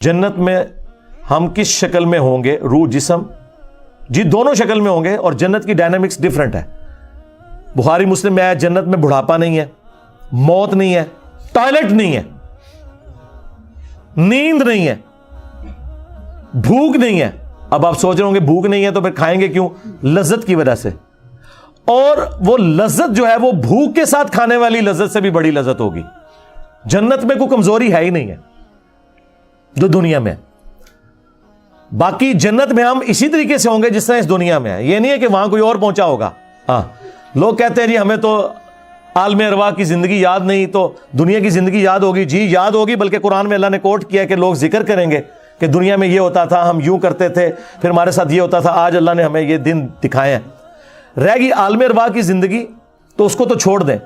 جنت میں ہم کس شکل میں ہوں گے؟ روح جسم جی دونوں شکل میں ہوں گے، اور جنت کی ڈائنامکس ڈیفرنٹ ہے۔ بخاری مسلم میں آیا جنت میں بڑھاپا نہیں ہے، موت نہیں ہے، ٹوائلٹ نہیں ہے، نیند نہیں ہے، بھوک نہیں ہے۔ اب آپ سوچ رہے ہوں گے بھوک نہیں ہے تو پھر کھائیں گے کیوں؟ لذت کی وجہ سے، اور وہ لذت جو ہے وہ بھوک کے ساتھ کھانے والی لذت سے بھی بڑی لذت ہوگی۔ جنت میں کوئی کمزوری ہے ہی نہیں ہے جو دنیا میں۔ باقی جنت میں ہم اسی طریقے سے ہوں گے جس طرح اس دنیا میں ہے، یہ نہیں ہے کہ وہاں کوئی اور پہنچا ہوگا۔ ہاں لوگ کہتے ہیں جی ہمیں تو عالم ارواح کی زندگی یاد نہیں، تو دنیا کی زندگی یاد ہوگی۔ جی یاد ہوگی، بلکہ قرآن میں اللہ نے کوٹ کیا کہ لوگ ذکر کریں گے کہ دنیا میں یہ ہوتا تھا، ہم یوں کرتے تھے، پھر ہمارے ساتھ یہ ہوتا تھا، آج اللہ نے ہمیں یہ دن دکھائے ہیں۔ رہ گئی عالم ارواح کی زندگی تو اس کو تو چھوڑ دیں۔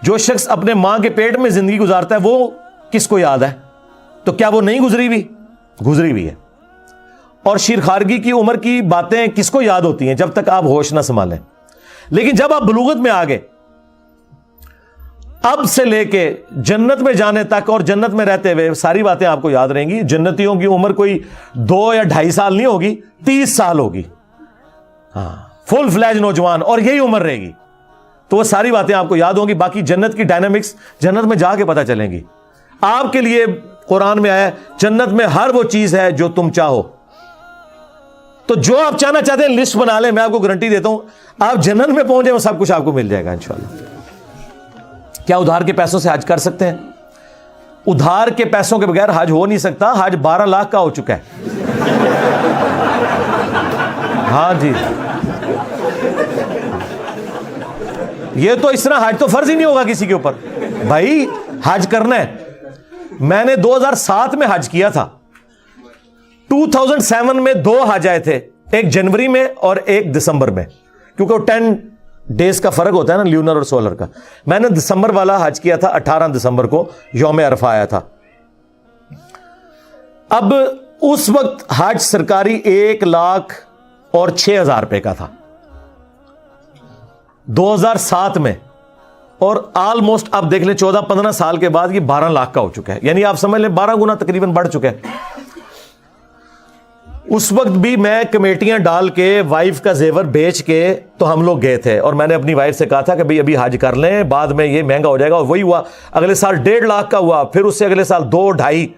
جو شخص اپنے ماں کے پیٹ میں زندگی گزارتا ہے وہ کس کو یاد ہے؟ تو کیا وہ نہیں گزری بھی؟ گزری بھی ہے۔ اور شیرخارگی کی عمر کی باتیں کس کو یاد ہوتی ہیں جب تک آپ ہوش نہ سنبھالیں؟ لیکن جب آپ بلوغت میں آ گئے، اب سے لے کے جنت میں جانے تک اور جنت میں رہتے ہوئے ساری باتیں آپ کو یاد رہیں گی۔ جنتیوں کی عمر کوئی 2 یا 2.5 سال نہیں ہوگی، 30 سال ہوگی، ہاں فل فلیج نوجوان، اور یہی عمر رہے گی، تو وہ ساری باتیں آپ کو یاد ہوں گی۔ باقی جنت کی ڈائنامکس جنت میں جا کے پتہ چلیں گی۔ آپ کے لیے قرآن میں آیا جنت میں ہر وہ چیز ہے جو تم چاہو، تو جو آپ چاہنا چاہتے ہیں لسٹ بنا لیں، میں آپ کو گارنٹی دیتا ہوں آپ جنت میں پہنچے وہ سب کچھ آپ کو مل جائے گا انشاءاللہ۔ کیا ادھار کے پیسوں سے حج کر سکتے ہیں؟ ادھار کے پیسوں کے بغیر حج ہو نہیں سکتا۔ حج 12 لاکھ کا ہو چکا ہے۔ ہاں جی، یہ تو اس طرح حج تو فرض ہی نہیں ہوگا کسی کے اوپر۔ بھائی حج کرنا ہے، میں نے 2007 میں حج کیا تھا، 2007 میں 2 حج آئے تھے، ایک جنوری میں اور ایک دسمبر میں، کیونکہ وہ 10 ڈیز کا فرق ہوتا ہے نا لیونر اور سولر کا۔ میں نے دسمبر والا حج کیا تھا، 18 دسمبر کو یوم عرفہ آیا تھا۔ اب اس وقت حج سرکاری 1,06,000 روپے کا تھا 2007 میں، اور آلموسٹ آپ دیکھ لیں 14-15 سال کے بعد یہ 12 لاکھ کا ہو چکا ہے، یعنی آپ سمجھ لیں 12 گنا تقریباً بڑھ چکا ہے۔ اس وقت بھی میں کمیٹیاں ڈال کے وائف کا زیور بیچ کے تو ہم لوگ گئے تھے، اور میں نے اپنی وائف سے کہا تھا کہ ابھی حج کر لیں، بعد میں یہ مہنگا ہو جائے گا، اور وہی ہوا۔ اگلے سال 1.5 لاکھ کا ہوا، پھر اس سے اگلے سال 2, 2.5،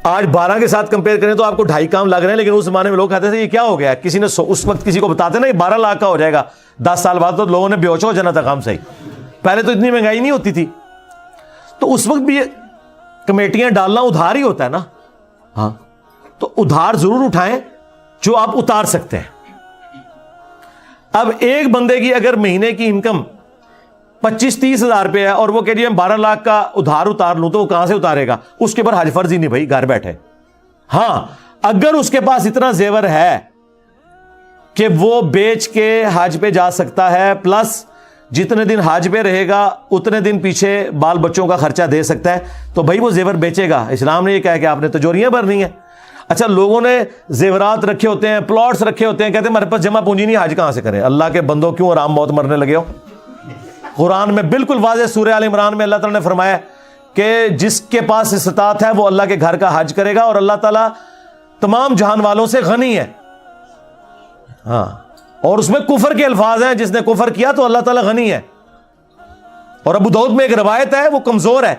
آج 12 کے ساتھ کمپیئر کریں تو آپ کو 2.5 کام لگ رہے ہیں، لیکن اس زمانے میں لوگ کہتے تھے یہ کیا ہو گیا؟ کسی نے اس وقت کسی کو بتاتے نا یہ 12 لاکھ کا ہو جائے گا 10 سال بعد، تو لوگوں نے بیہوش ہو جانا تھا کام صحیح۔ پہلے تو اتنی مہنگائی نہیں ہوتی تھی، تو اس وقت بھی کمیٹیاں ڈالنا ادھار ہی ہوتا ہے نا۔ ہاں تو ادھار ضرور اٹھائیں جو آپ اتار سکتے ہیں۔ اب ایک بندے کی اگر مہینے کی انکم 25-30 ہزار روپے ہے اور وہ کہہ رہی ہے 12 لاکھ کا ادھار اتار لوں، تو وہ کہاں سے اتارے گا؟ اس کے اوپر حج فرض ہی نہیں بھائی، گھر بیٹھے۔ ہاں اگر اس کے پاس اتنا زیور ہے کہ وہ بیچ کے حج پہ جا سکتا ہے، پلس جتنے دن حج پہ رہے گا اتنے دن پیچھے بال بچوں کا خرچہ دے سکتا ہے، تو بھائی وہ زیور بیچے گا۔ اسلام نے یہ کہا کہ آپ نے تجوریاں بھرنی ہیں۔ اچھا لوگوں نے زیورات رکھے ہوتے ہیں، پلاٹس رکھے ہوتے ہیں، کہتے ہیں ہمارے پاس جمع پونجی نہیں، حج کہاں سے کریں؟ اللہ کے بندوں کیوں آرام موت مرنے لگے ہو؟ قرآن میں بالکل واضح سورہ آل عمران میں اللہ تعالیٰ نے فرمایا کہ جس کے پاس استطاعت ہے وہ اللہ کے گھر کا حج کرے گا، اور اللہ تعالیٰ تمام جہان والوں سے غنی ہے۔ ہاں اور اس میں کفر کے الفاظ ہیں، جس نے کفر کیا تو اللہ تعالیٰ غنی ہے۔ اور ابو داؤد میں ایک روایت ہے، وہ کمزور ہے،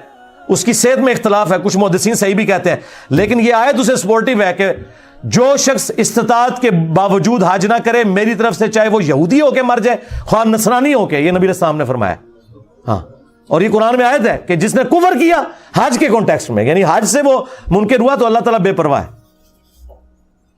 اس کی صحت میں اختلاف ہے، کچھ محدثین صحیح بھی کہتے ہیں، لیکن یہ آیت اسے سپورٹیو ہے کہ جو شخص استطاعت کے باوجود حج نہ کرے، میری طرف سے چاہے وہ یہودی ہو کے مر جائے، خواہ نصرانی ہو کے، یہ نبی علیہ السلام نے فرمایا۔ ہاں اور یہ قرآن میں آیت ہے کہ جس نے کفر کیا حج کے کانٹیکسٹ میں، یعنی حج سے وہ منکر ہوا تو اللہ تعالیٰ بے پرواہ ہے۔